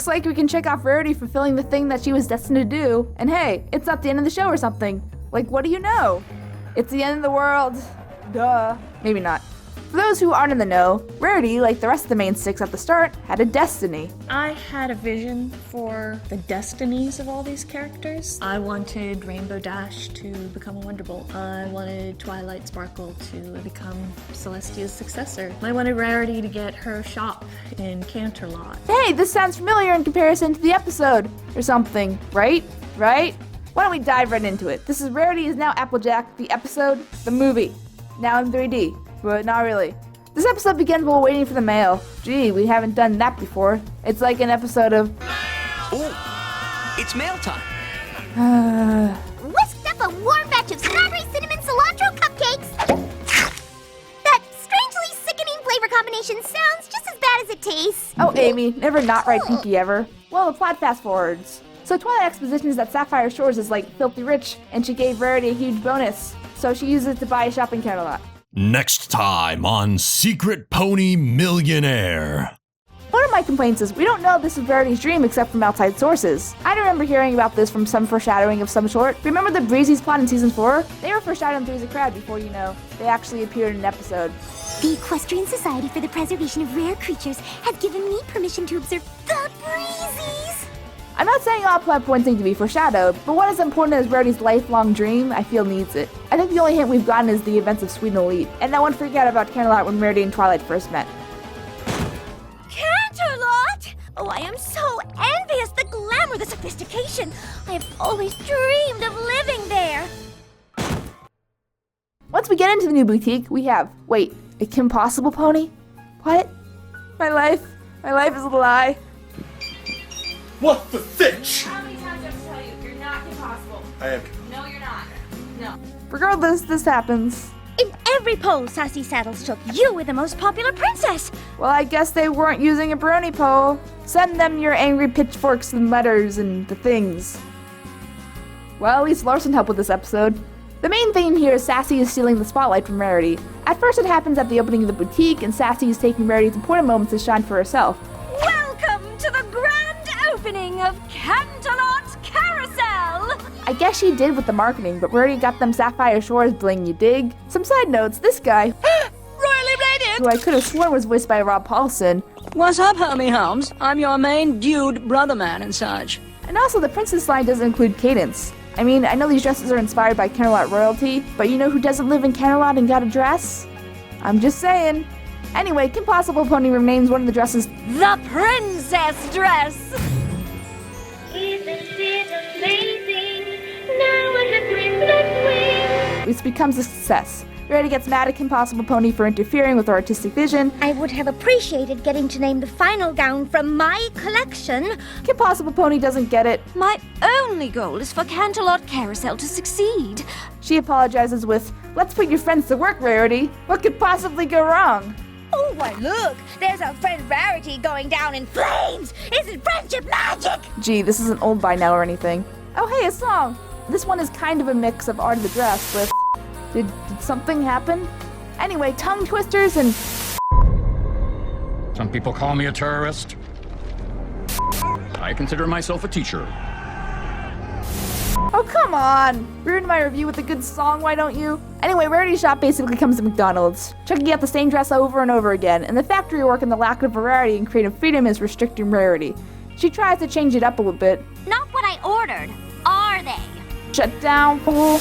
Looks like we can check off Rarity fulfilling the thing that she was destined to do. And hey, it's not the end of the show or something. Like, what do you know? It's the end of the world. Duh. Maybe not. For those who aren't in the know, Rarity, like the rest of the main six at the start, had a destiny. I had a vision for the destinies of all these characters. I wanted Rainbow Dash to become a Wonderbolt. I wanted Twilight Sparkle to become Celestia's successor. I wanted Rarity to get her shop in Canterlot. Hey, this sounds familiar in comparison to the episode or something, right? Right? Why don't we dive right into it? This is Rarity is Now Applejack, the episode, the movie. Now in 3D. But not really. This episode begins while waiting for the mail. Gee, we haven't done that before. It's like an episode of... Oh, it's mail time. Whisked up a warm batch of strawberry cinnamon cilantro cupcakes. That strangely sickening flavor combination sounds just as bad as it tastes. Oh, Amy, never not right Pinky ever. Well, the plot fast forwards. So Twilight expositions that Sapphire Shores is like filthy rich, and she gave Rarity a huge bonus. So she uses it to buy a shop in Canterlot. Next time on Secret Pony Millionaire. One of my complaints is we don't know this is Rarity's dream except from outside sources. I remember hearing about this from some foreshadowing of some sort. Remember the Breezy's plot in season 4? They were foreshadowing Three's a Crowd before, they actually appeared in an episode. The Equestrian Society for the Preservation of Rare Creatures has given me permission to observe the Breezies. I'm not saying all plot points need to be foreshadowed, but what is important as Rarity's lifelong dream, I feel needs it. I think the only hint we've gotten is the events of Sweet and Elite, and that one freak out about Canterlot when Rarity and Twilight first met. Canterlot! Oh, I am so envious! The glamour, the sophistication! I have always dreamed of living there! Once we get into the new boutique, we have, wait, a Kim Possible pony? What? My life is a lie. What the fitch? How many times do I have to tell you? You're not impossible. I am. No, you're not. No. Regardless, this happens. In every poll Sassy Saddles took, you were the most popular princess! Well, I guess they weren't using a brony poll. Send them your angry pitchforks and letters and the things. Well, at least Larson helped with this episode. The main theme here is Sassy is stealing the spotlight from Rarity. At first it happens at the opening of the boutique, and Sassy is taking Rarity's important moments to shine for herself. Welcome to the grand opening of Canterlot Carousel! I guess she did with the marketing, but Rarity got them Sapphire Shores bling, you dig? Some side notes, this guy, Royally radiant! who I could have sworn was voiced by Rob Paulson, What's up, homie Holmes? I'm your main dude, brother man and such. and also the princess line doesn't include Cadence. I mean, I know these dresses are inspired by Canterlot royalty, but you know who doesn't live in Canterlot and got a dress? I'm just saying. Anyway, Kim Possible Pony renames one of the dresses The princess dress! Isn't it amazing? Now I have wings. which becomes a success. Rarity gets mad at Kim Possible Pony for interfering with her artistic vision. I would have appreciated getting to name the final gown from my collection. Kim Possible Pony doesn't get it. My only goal is for Canterlot Carousel to succeed. She apologizes with, "Let's put your friends to work, Rarity. What could possibly go wrong?" Oh, why look! There's our friend Rarity going down in flames! Isn't friendship magic? Gee, this isn't old by now or anything. Oh hey, a song! This one is kind of a mix of Art of the Dress with... Did something happen? Anyway, tongue twisters and... Some people call me a terrorist. I consider myself a teacher. Oh, come on! Ruined my review with a good song, why don't you? Anyway, Rarity's shop basically comes to McDonald's, checking out the same dress over and over again, and the factory work and the lack of variety and creative freedom is restricting Rarity. She tries to change it up a little bit. Not what I ordered, are they? Shut down, fool.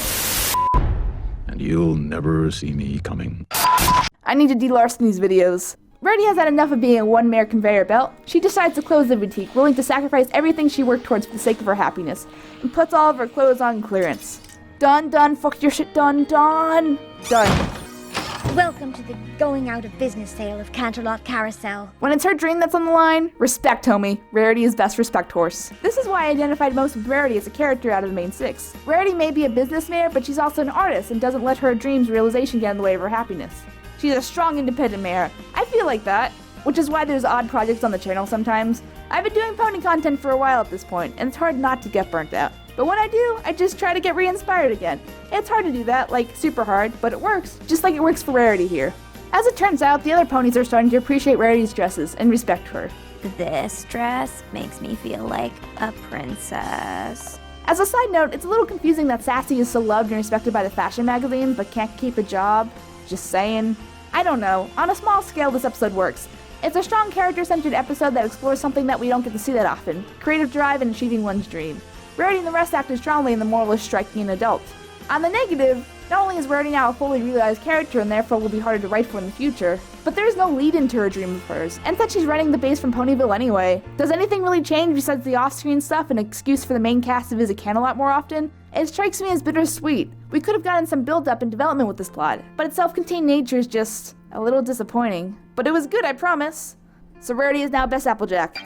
And you'll never see me coming. I need to de-Larson these videos. Rarity has had enough of being a one-mare conveyor belt. She decides to close the boutique, willing to sacrifice everything she worked towards for the sake of her happiness, and puts all of her clothes on clearance. Done, fuck your shit, done. Welcome to the going out of business sale of Canterlot Carousel. When it's her dream that's on the line, respect, homie. Rarity is best respect horse. This is why I identified most with Rarity as a character out of the main six. Rarity may be a business mare, but she's also an artist and doesn't let her dreams realization get in the way of her happiness. She's a strong, independent mare. I feel like that, which is why there's odd projects on the channel sometimes. I've been doing pony content for a while at this point, and it's hard not to get burnt out. But when I do, I just try to get re-inspired again. It's hard to do that, like super hard, but it works, just like it works for Rarity here. As it turns out, the other ponies are starting to appreciate Rarity's dresses and respect her. This dress makes me feel like a princess. As a side note, it's a little confusing that Sassy is so loved and respected by the fashion magazines but can't keep a job. Just saying. I don't know. On a small scale, this episode works. It's a strong character-centered episode that explores something that we don't get to see that often: creative drive and achieving one's dream. Rarity and the rest acted strongly, and the moral is striking an adult. On the negative, not only is Rarity now a fully realized character and therefore will be harder to write for in the future, but there's no lead into her dream of hers, and that she's running the base from Ponyville anyway. Does anything really change besides the off-screen stuff and an excuse for the main cast to visit Canterlot more often? It strikes me as bittersweet. We could have gotten some build-up and development with this plot, but its self-contained nature is just a little disappointing. But it was good, I promise. So Rarity is now Best Applejack.